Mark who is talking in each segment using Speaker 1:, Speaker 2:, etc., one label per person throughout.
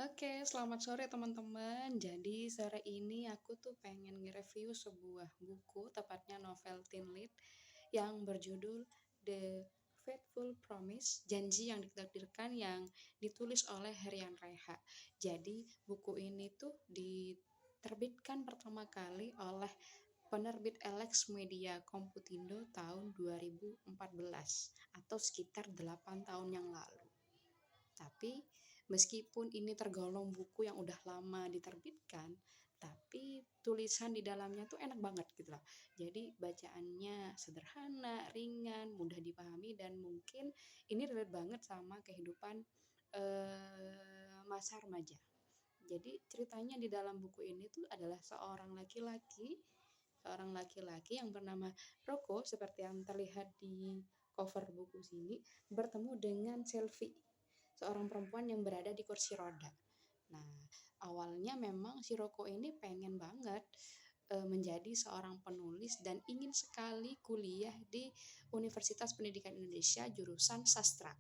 Speaker 1: Oke, selamat sore teman-teman. Jadi sore ini aku tuh pengen nge-review sebuah buku, tepatnya novel teen lead yang berjudul The Faithful Promise, Janji yang ditakdirkan, yang ditulis oleh Herian Reha. Jadi buku ini tuh diterbitkan pertama kali oleh penerbit Elex Media Komputindo tahun 2014 atau sekitar 8 tahun yang lalu. Tapi meskipun ini tergolong buku yang udah lama diterbitkan, tapi tulisan di dalamnya tuh enak banget gitu loh. Jadi bacaannya sederhana, ringan, mudah dipahami, dan mungkin ini relate banget sama kehidupan masa remaja. Jadi ceritanya di dalam buku ini tuh adalah seorang laki-laki yang bernama Roko, seperti yang terlihat di cover buku sini, bertemu dengan Selfie, seorang perempuan yang berada di kursi roda. Nah, awalnya memang si Roko ini pengen banget menjadi seorang penulis dan ingin sekali kuliah di Universitas Pendidikan Indonesia jurusan sastra.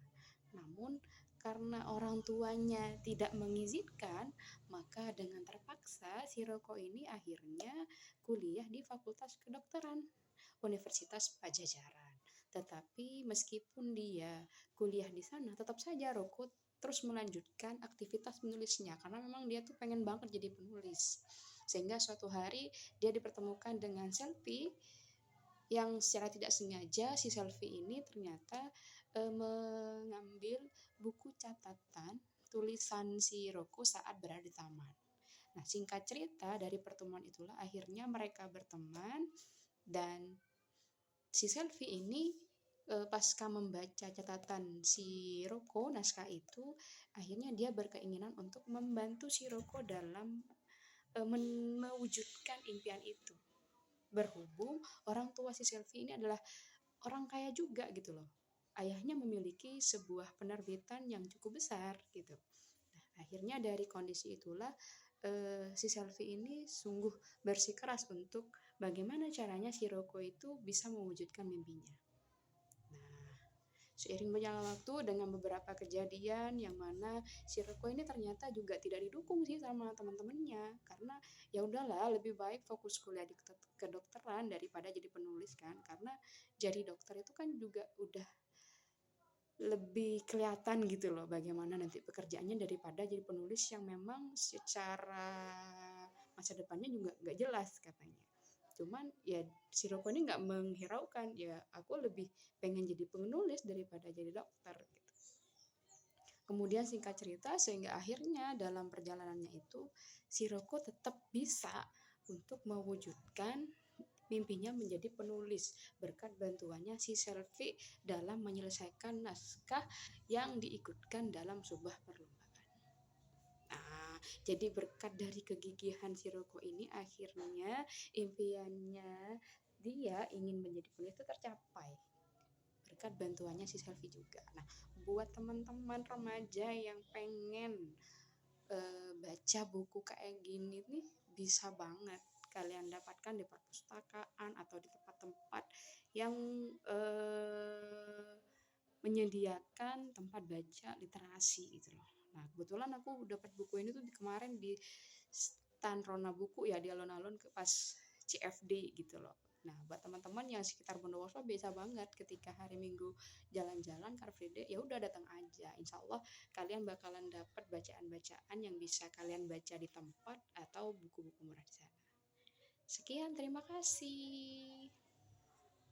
Speaker 1: Namun karena orang tuanya tidak mengizinkan, maka dengan terpaksa si Roko ini akhirnya kuliah di Fakultas Kedokteran Universitas Pajajaran. Tetapi meskipun dia kuliah di sana, tetap saja Roko terus melanjutkan aktivitas menulisnya karena memang dia tuh pengen banget jadi penulis. Sehingga suatu hari dia dipertemukan dengan Selfie, yang secara tidak sengaja si Selfie ini ternyata mengambil buku catatan tulisan si Roko saat berada di taman. Nah, singkat cerita, dari pertemuan itulah akhirnya mereka berteman, dan si Selfie ini pasca membaca catatan si Roko, naskah itu, akhirnya dia berkeinginan untuk membantu si Roko dalam mewujudkan impian itu. Berhubung orang tua si Selfie ini adalah orang kaya juga gitu loh. Ayahnya memiliki sebuah penerbitan yang cukup besar gitu. Nah, akhirnya dari kondisi itulah si Selfie ini sungguh bersikeras untuk bagaimana caranya si Roko itu bisa mewujudkan mimpinya. Nah, seiring berjalan waktu dengan beberapa kejadian yang mana si Roko ini ternyata juga tidak didukung sih sama teman-temannya, karena ya udahlah, lebih baik fokus kuliah di kedokteran daripada jadi penulis kan, karena jadi dokter itu kan juga udah lebih kelihatan gitu loh bagaimana nanti pekerjaannya daripada jadi penulis yang memang secara masa depannya juga nggak jelas katanya. Cuman ya si Roko ini nggak menghiraukan, ya aku lebih pengen jadi penulis daripada jadi dokter gitu. Kemudian singkat cerita, sehingga akhirnya dalam perjalanannya itu si Roko tetap bisa untuk mewujudkan mimpinya menjadi penulis berkat bantuannya si Selfie dalam menyelesaikan naskah yang diikutkan dalam sebuah perlombaan. Nah, jadi berkat dari kegigihan si Roko ini, akhirnya impiannya dia ingin menjadi penulis itu tercapai berkat bantuannya si Selfie juga. Nah, buat teman-teman remaja yang pengen baca buku kayak gini nih, bisa banget kalian dapatkan di perpustakaan atau di tempat-tempat yang menyediakan tempat baca literasi gitu loh. Nah, kebetulan aku dapat buku ini tuh kemarin di stand Rona Buku ya, di alun-alun ke pas CFD gitu loh. Nah, buat teman-teman yang sekitar Bondowoso bisa banget ketika hari Minggu jalan-jalan Car Free Day, ya udah datang aja. Insya Allah kalian bakalan dapat bacaan-bacaan yang bisa kalian baca di tempat atau buku-buku murah di sana. Sekian, terima kasih.